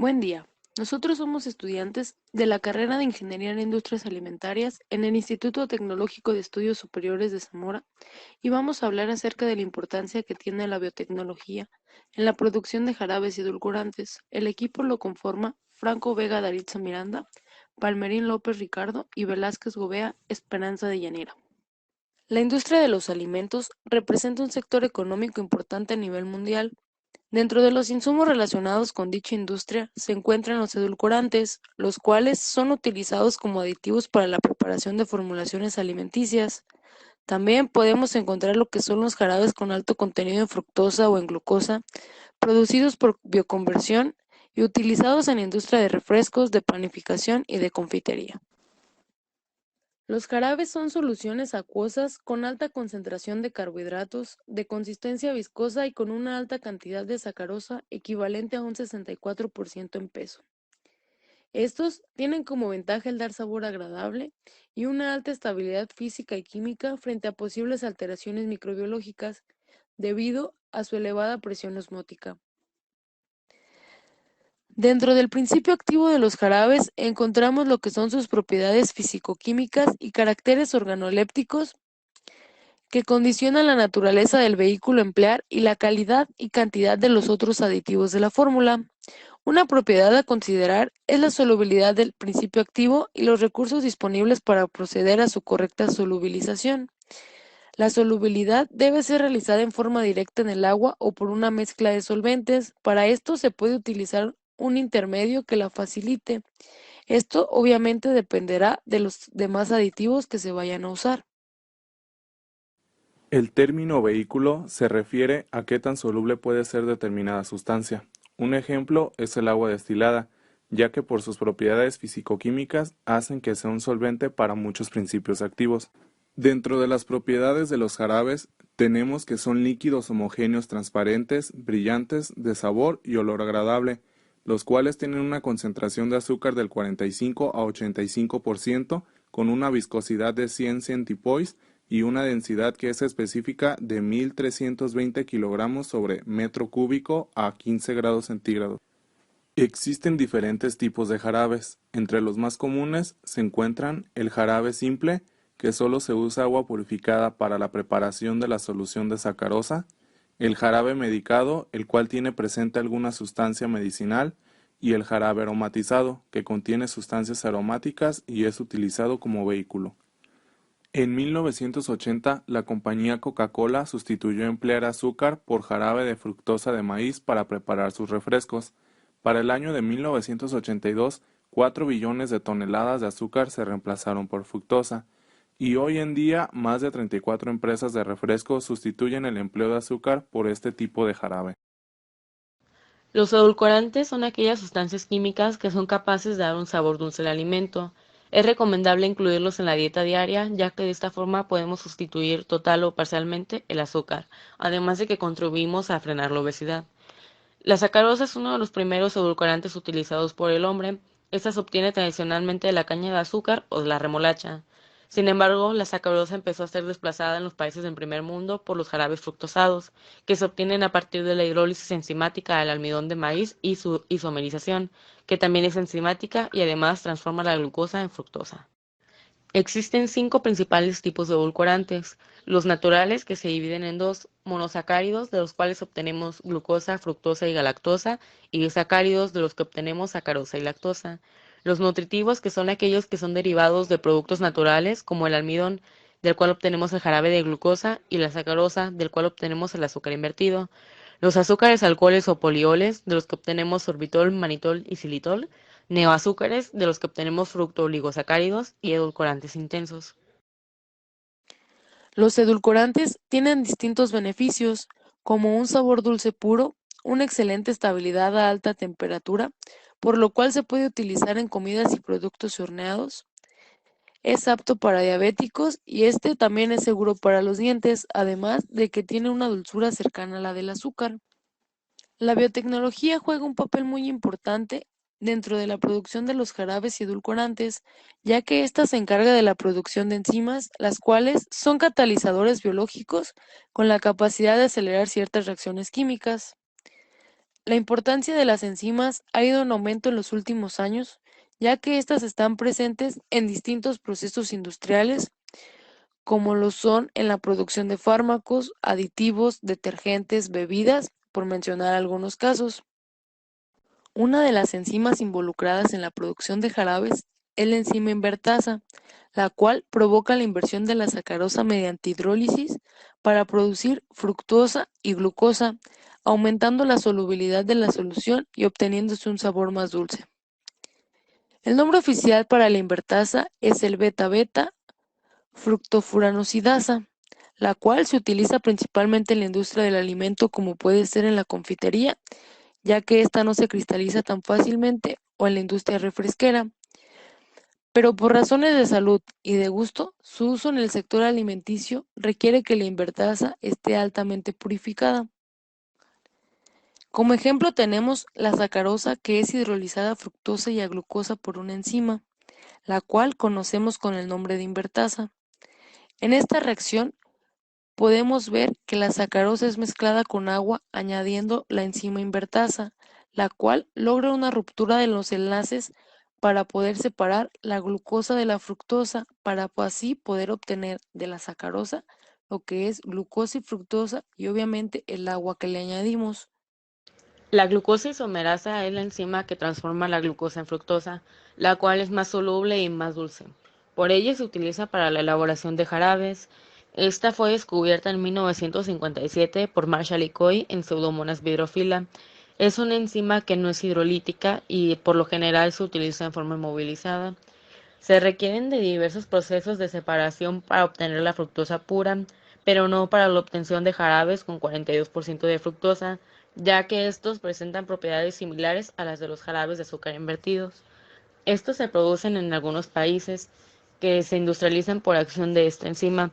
Buen día. Nosotros somos estudiantes de la carrera de Ingeniería en Industrias Alimentarias en el Instituto Tecnológico de Estudios Superiores de Zamora y vamos a hablar acerca de la importancia que tiene la biotecnología en la producción de jarabes y edulcorantes. El equipo lo conforma Franco Vega Daritza Miranda, Palmerín López Ricardo y Velázquez Gobea Esperanza de Llanera. La industria de los alimentos representa un sector económico importante a nivel mundial. Dentro de los insumos relacionados con dicha industria se encuentran los edulcorantes, los cuales son utilizados como aditivos para la preparación de formulaciones alimenticias. También podemos encontrar lo que son los jarabes con alto contenido en fructosa o en glucosa, producidos por bioconversión y utilizados en la industria de refrescos, de panificación y de confitería. Los jarabes son soluciones acuosas con alta concentración de carbohidratos, de consistencia viscosa y con una alta cantidad de sacarosa equivalente a un 64% en peso. Estos tienen como ventaja el dar sabor agradable y una alta estabilidad física y química frente a posibles alteraciones microbiológicas debido a su elevada presión osmótica. Dentro del principio activo de los jarabes encontramos lo que son sus propiedades fisicoquímicas y caracteres organolépticos que condicionan la naturaleza del vehículo a emplear y la calidad y cantidad de los otros aditivos de la fórmula. Una propiedad a considerar es la solubilidad del principio activo y los recursos disponibles para proceder a su correcta solubilización. La solubilidad debe ser realizada en forma directa en el agua o por una mezcla de solventes. Para esto se puede utilizar un intermedio que la facilite. Esto obviamente dependerá de los demás aditivos que se vayan a usar. El término vehículo se refiere a qué tan soluble puede ser determinada sustancia. Un ejemplo es el agua destilada, ya que por sus propiedades fisicoquímicas hacen que sea un solvente para muchos principios activos. Dentro de las propiedades de los jarabes, tenemos que son líquidos homogéneos transparentes, brillantes, de sabor y olor agradable, los cuales tienen una concentración de azúcar del 45 a 85%, con una viscosidad de 100 centipoise y una densidad que es específica de 1320 kilogramos sobre metro cúbico a 15 grados centígrados. Existen diferentes tipos de jarabes. Entre los más comunes se encuentran el jarabe simple, que solo se usa agua purificada para la preparación de la solución de sacarosa, el jarabe medicado, el cual tiene presente alguna sustancia medicinal, y el jarabe aromatizado, que contiene sustancias aromáticas y es utilizado como vehículo. En 1980, la compañía Coca-Cola sustituyó emplear azúcar por jarabe de fructosa de maíz para preparar sus refrescos. Para el año de 1982, 4 billones de toneladas de azúcar se reemplazaron por fructosa, y hoy en día más de 34 empresas de refrescos sustituyen el empleo de azúcar por este tipo de jarabe. Los edulcorantes son aquellas sustancias químicas que son capaces de dar un sabor dulce al alimento. Es recomendable incluirlos en la dieta diaria, ya que de esta forma podemos sustituir total o parcialmente el azúcar, además de que contribuimos a frenar la obesidad. La sacarosa es uno de los primeros edulcorantes utilizados por el hombre. Esta se obtiene tradicionalmente de la caña de azúcar o de la remolacha. Sin embargo, la sacarosa empezó a ser desplazada en los países del primer mundo por los jarabes fructosados, que se obtienen a partir de la hidrólisis enzimática del almidón de maíz y su isomerización, que también es enzimática y además transforma la glucosa en fructosa. Existen cinco principales tipos de edulcorantes: los naturales, que se dividen en dos: monosacáridos, de los cuales obtenemos glucosa, fructosa y galactosa, y disacáridos, de los que obtenemos sacarosa y lactosa; los nutritivos, que son aquellos que son derivados de productos naturales, como el almidón, del cual obtenemos el jarabe de glucosa, y la sacarosa, del cual obtenemos el azúcar invertido; los azúcares alcoholes o polioles, de los que obtenemos sorbitol, manitol y xilitol; neoazúcares, de los que obtenemos fructooligosacáridos; y edulcorantes intensos. Los edulcorantes tienen distintos beneficios, como un sabor dulce puro, una excelente estabilidad a alta temperatura, por lo cual se puede utilizar en comidas y productos horneados. Es apto para diabéticos y este también es seguro para los dientes, además de que tiene una dulzura cercana a la del azúcar. La biotecnología juega un papel muy importante dentro de la producción de los jarabes y edulcorantes, ya que ésta se encarga de la producción de enzimas, las cuales son catalizadores biológicos con la capacidad de acelerar ciertas reacciones químicas. La importancia de las enzimas ha ido en aumento en los últimos años, ya que éstas están presentes en distintos procesos industriales, como lo son en la producción de fármacos, aditivos, detergentes, bebidas, por mencionar algunos casos. Una de las enzimas involucradas en la producción de jarabes es la enzima invertasa, la cual provoca la inversión de la sacarosa mediante hidrólisis para producir fructosa y glucosa, aumentando la solubilidad de la solución y obteniéndose un sabor más dulce. El nombre oficial para la invertasa es el beta-beta fructofuranosidasa, la cual se utiliza principalmente en la industria del alimento como puede ser en la confitería, ya que ésta no se cristaliza tan fácilmente, o en la industria refresquera, pero por razones de salud y de gusto, su uso en el sector alimenticio requiere que la invertasa esté altamente purificada. Como ejemplo tenemos la sacarosa, que es hidrolizada a fructosa y a glucosa por una enzima, la cual conocemos con el nombre de invertasa. En esta reacción podemos ver que la sacarosa es mezclada con agua añadiendo la enzima invertasa, la cual logra una ruptura de los enlaces para poder separar la glucosa de la fructosa, para así poder obtener de la sacarosa lo que es glucosa y fructosa y obviamente el agua que le añadimos. La glucosa isomerasa es la enzima que transforma la glucosa en fructosa, la cual es más soluble y más dulce. Por ello se utiliza para la elaboración de jarabes. Esta fue descubierta en 1957 por Marshall y Coy en Pseudomonas hydrophila. Es una enzima que no es hidrolítica y por lo general se utiliza en forma inmovilizada. Se requieren de diversos procesos de separación para obtener la fructosa pura, pero no para la obtención de jarabes con 42% de fructosa, ya que estos presentan propiedades similares a las de los jarabes de azúcar invertidos. Estos se producen en algunos países que se industrializan por acción de esta enzima.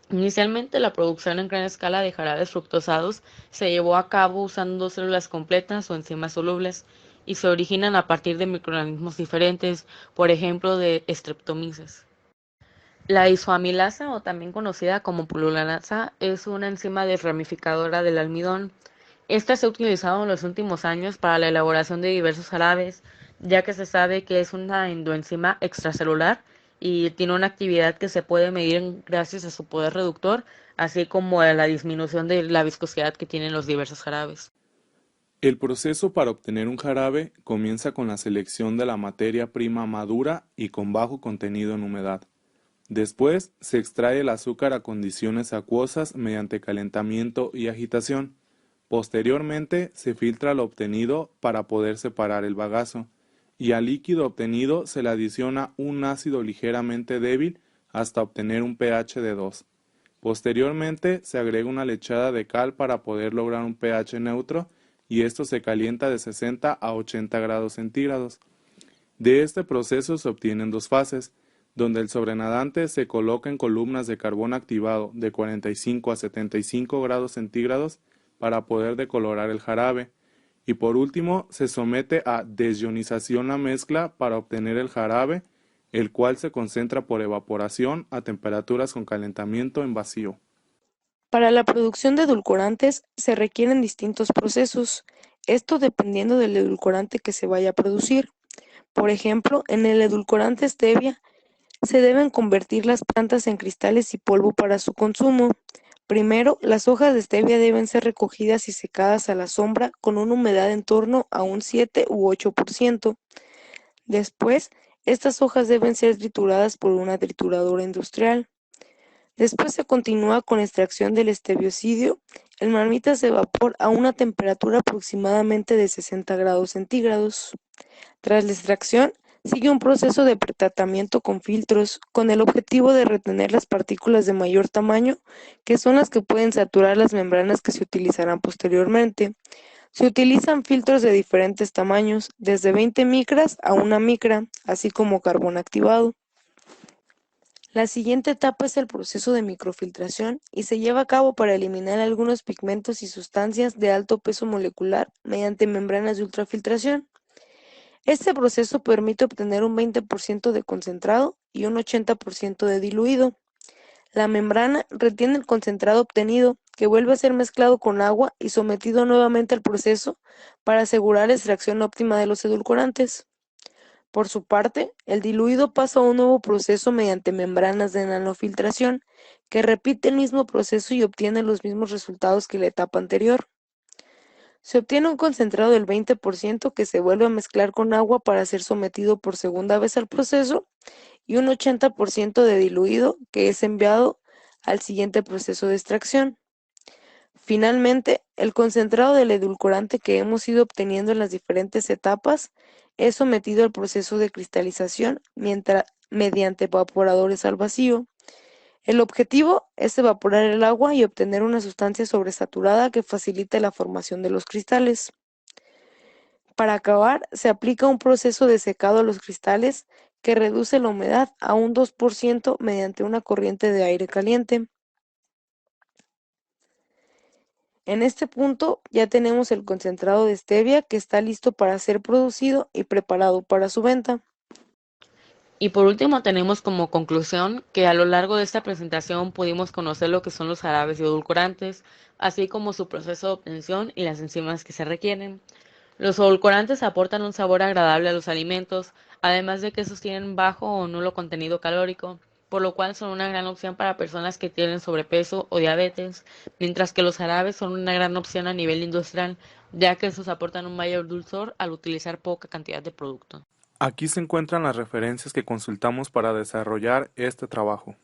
Inicialmente, la producción en gran escala de jarabes fructosados se llevó a cabo usando células completas o enzimas solubles y se originan a partir de microorganismos diferentes, por ejemplo de Streptomyces. La isoamilasa, o también conocida como pululanasa, es una enzima desramificadora del almidón. Esta se ha utilizado en los últimos años para la elaboración de diversos jarabes, ya que se sabe que es una endoenzima extracelular y tiene una actividad que se puede medir gracias a su poder reductor, así como a la disminución de la viscosidad que tienen los diversos jarabes. El proceso para obtener un jarabe comienza con la selección de la materia prima madura y con bajo contenido en humedad. Después se extrae el azúcar a condiciones acuosas mediante calentamiento y agitación. Posteriormente se filtra lo obtenido para poder separar el bagazo, y al líquido obtenido se le adiciona un ácido ligeramente débil hasta obtener un pH de 2. Posteriormente se agrega una lechada de cal para poder lograr un pH neutro, y esto se calienta de 60 a 80 grados centígrados. De este proceso se obtienen dos fases, donde el sobrenadante se coloca en columnas de carbón activado de 45 a 75 grados centígrados para poder decolorar el jarabe, y por último se somete a desionización la mezcla para obtener el jarabe, el cual se concentra por evaporación a temperaturas con calentamiento en vacío. Para la producción de edulcorantes se requieren distintos procesos, esto dependiendo del edulcorante que se vaya a producir. Por ejemplo, en el edulcorante stevia se deben convertir las plantas en cristales y polvo para su consumo. Primero, las hojas de stevia deben ser recogidas y secadas a la sombra con una humedad en torno a un 7 u 8%. Después, estas hojas deben ser trituradas por una trituradora industrial. Después se continúa con extracción del esteviocidio, en marmitas de vapor a una temperatura aproximadamente de 60 grados centígrados. Tras la extracción, sigue un proceso de pretratamiento con filtros, con el objetivo de retener las partículas de mayor tamaño, que son las que pueden saturar las membranas que se utilizarán posteriormente. Se utilizan filtros de diferentes tamaños, desde 20 micras a 1 micra, así como carbón activado. La siguiente etapa es el proceso de microfiltración y se lleva a cabo para eliminar algunos pigmentos y sustancias de alto peso molecular mediante membranas de ultrafiltración. Este proceso permite obtener un 20% de concentrado y un 80% de diluido. La membrana retiene el concentrado obtenido, que vuelve a ser mezclado con agua y sometido nuevamente al proceso para asegurar la extracción óptima de los edulcorantes. Por su parte, el diluido pasa a un nuevo proceso mediante membranas de nanofiltración, que repite el mismo proceso y obtiene los mismos resultados que la etapa anterior. Se obtiene un concentrado del 20% que se vuelve a mezclar con agua para ser sometido por segunda vez al proceso y un 80% de diluido que es enviado al siguiente proceso de extracción. Finalmente, el concentrado del edulcorante que hemos ido obteniendo en las diferentes etapas es sometido al proceso de cristalización mediante evaporadores al vacío. El objetivo es evaporar el agua y obtener una sustancia sobresaturada que facilite la formación de los cristales. Para acabar, se aplica un proceso de secado a los cristales que reduce la humedad a un 2% mediante una corriente de aire caliente. En este punto ya tenemos el concentrado de stevia que está listo para ser producido y preparado para su venta. Y por último tenemos como conclusión que a lo largo de esta presentación pudimos conocer lo que son los jarabes y edulcorantes, así como su proceso de obtención y las enzimas que se requieren. Los edulcorantes aportan un sabor agradable a los alimentos, además de que estos tienen bajo o nulo contenido calórico, por lo cual son una gran opción para personas que tienen sobrepeso o diabetes, mientras que los jarabes son una gran opción a nivel industrial, ya que estos aportan un mayor dulzor al utilizar poca cantidad de producto. Aquí se encuentran las referencias que consultamos para desarrollar este trabajo.